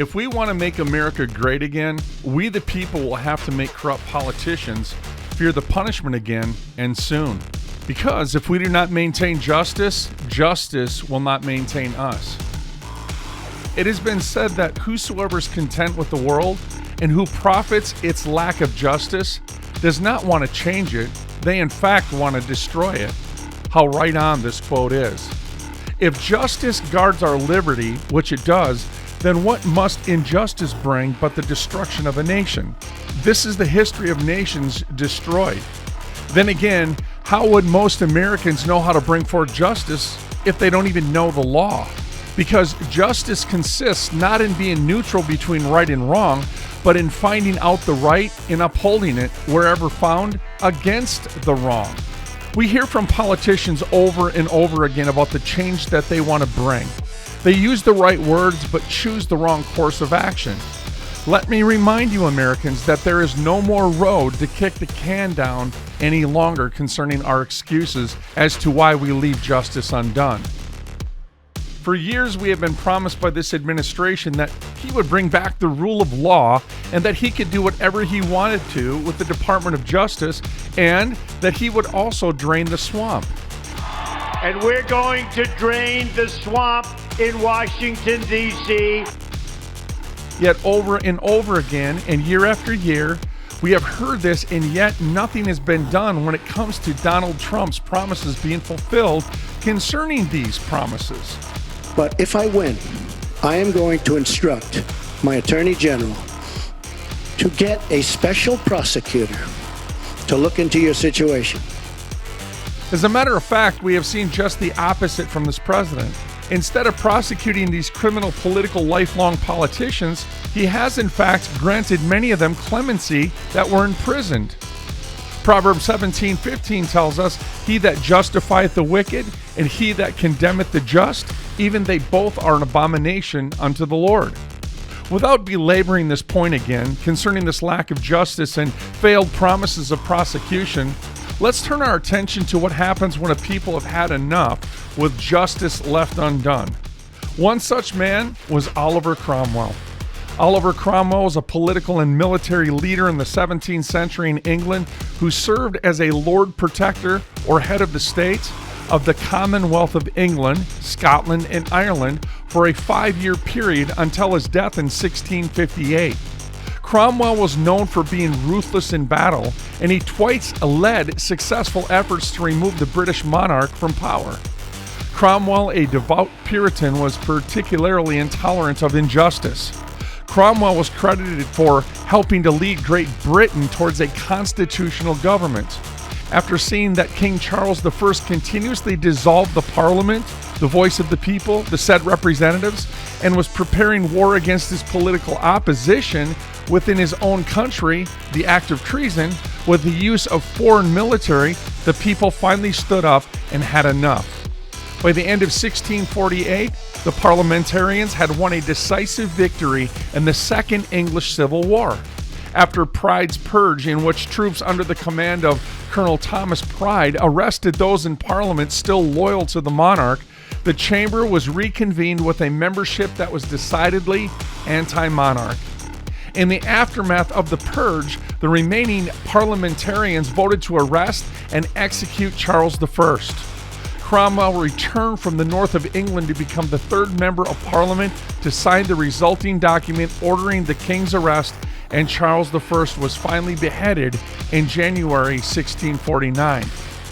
If we want to make America great again, we the people will have to make corrupt politicians fear the punishment again, and soon. Because if we do not maintain justice, justice will not maintain us. It has been said that whosoever is content with the world and who profits its lack of justice does not want to change it. They in fact want to destroy it. How right on this quote is. If justice guards our liberty, which it does, then what must injustice bring but the destruction of a nation? This is the history of nations destroyed. Then again, how would most Americans know how to bring forth justice if they don't even know the law? Because justice consists not in being neutral between right and wrong, but in finding out the right and upholding it wherever found against the wrong. We hear from politicians over and over again about the change that they want to bring. They use the right words but choose the wrong course of action. Let me remind you, Americans, that there is no more road to kick the can down any longer concerning our excuses as to why we leave justice undone. For years, we have been promised by this administration that he would bring back the rule of law and that he could do whatever he wanted to with the Department of Justice and that he would also drain the swamp. And we're going to drain the swamp in Washington, D.C. Yet over and over again and year after year, we have heard this, and yet nothing has been done when it comes to Donald Trump's promises being fulfilled concerning these promises. But if I win, I am going to instruct my Attorney General to get a special prosecutor to look into your situation. As a matter of fact, we have seen just the opposite from this president. Instead of prosecuting these criminal political lifelong politicians, he has in fact granted many of them clemency that were imprisoned. Proverbs 17:15 tells us, "He that justifieth the wicked, and he that condemneth the just, even they both are an abomination unto the Lord." Without belaboring this point again, concerning this lack of justice and failed promises of prosecution, let's turn our attention to what happens when a people have had enough with justice left undone. One such man was Oliver Cromwell. Oliver Cromwell was a political and military leader in the 17th century in England who served as a Lord Protector or head of the state of the Commonwealth of England, Scotland, and Ireland for a 5-year period until his death in 1658. Cromwell was known for being ruthless in battle, and he twice led successful efforts to remove the British monarch from power. Cromwell, a devout Puritan, was particularly intolerant of injustice. Cromwell was credited for helping to lead Great Britain towards a constitutional government. After seeing that King Charles I continuously dissolved the Parliament, the voice of the people, the said representatives, and was preparing war against his political opposition within his own country, the act of treason, with the use of foreign military, the people finally stood up and had enough. By the end of 1648, the parliamentarians had won a decisive victory in the Second English Civil War. After Pride's Purge, in which troops under the command of Colonel Thomas Pride arrested those in Parliament still loyal to the monarch, the chamber was reconvened with a membership that was decidedly anti-monarch. In the aftermath of the purge, the remaining parliamentarians voted to arrest and execute Charles I. Cromwell returned from the north of England to become the third member of Parliament to sign the resulting document ordering the king's arrest, and Charles I was finally beheaded in January 1649.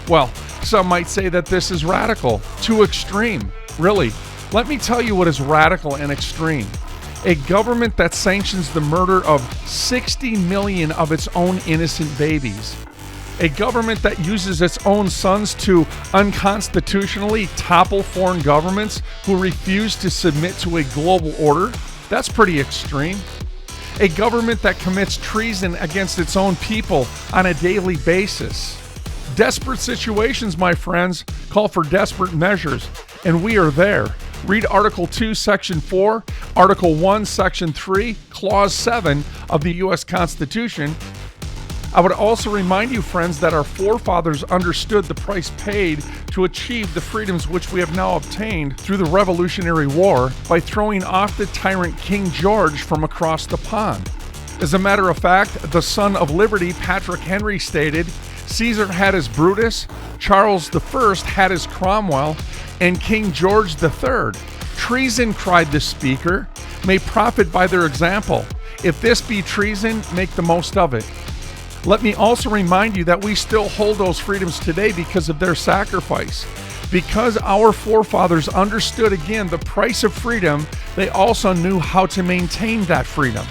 Well, some might say that this is radical, too extreme. Really, let me tell you what is radical and extreme. A government that sanctions the murder of 60 million of its own innocent babies. A government that uses its own sons to unconstitutionally topple foreign governments who refuse to submit to a global order. That's pretty extreme. A government that commits treason against its own people on a daily basis. Desperate situations, my friends, call for desperate measures, and we are there. Read Article 2, Section 4, Article 1, Section 3, Clause 7 of the U.S. Constitution, I would also remind you, friends, that our forefathers understood the price paid to achieve the freedoms which we have now obtained through the Revolutionary War by throwing off the tyrant King George from across the pond. As a matter of fact, the son of liberty, Patrick Henry, stated, "Caesar had his Brutus, Charles I had his Cromwell, and King George III. Treason, cried the speaker, may profit by their example. If this be treason, make the most of it." Let me also remind you that we still hold those freedoms today because of their sacrifice. Because our forefathers understood, again, the price of freedom, they also knew how to maintain that freedom.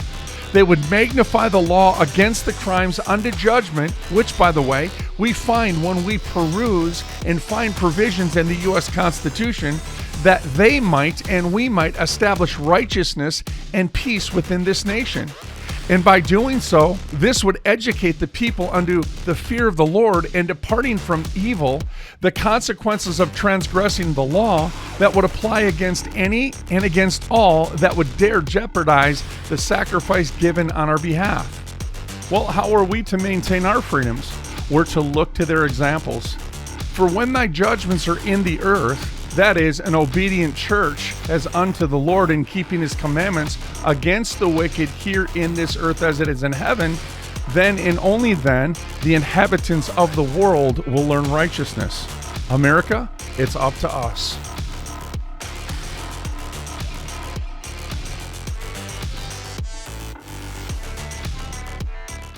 They would magnify the law against the crimes unto judgment, which, by the way, we find when we peruse and find provisions in the U.S. Constitution that they might and we might establish righteousness and peace within this nation. And by doing so, this would educate the people unto the fear of the Lord and departing from evil, the consequences of transgressing the law that would apply against any and against all that would dare jeopardize the sacrifice given on our behalf. Well, how are we to maintain our freedoms? We're to look to their examples. For when thy judgments are in the earth, that is, an obedient church as unto the Lord in keeping his commandments against the wicked here in this earth as it is in heaven, then and only then the inhabitants of the world will learn righteousness. America, it's up to us.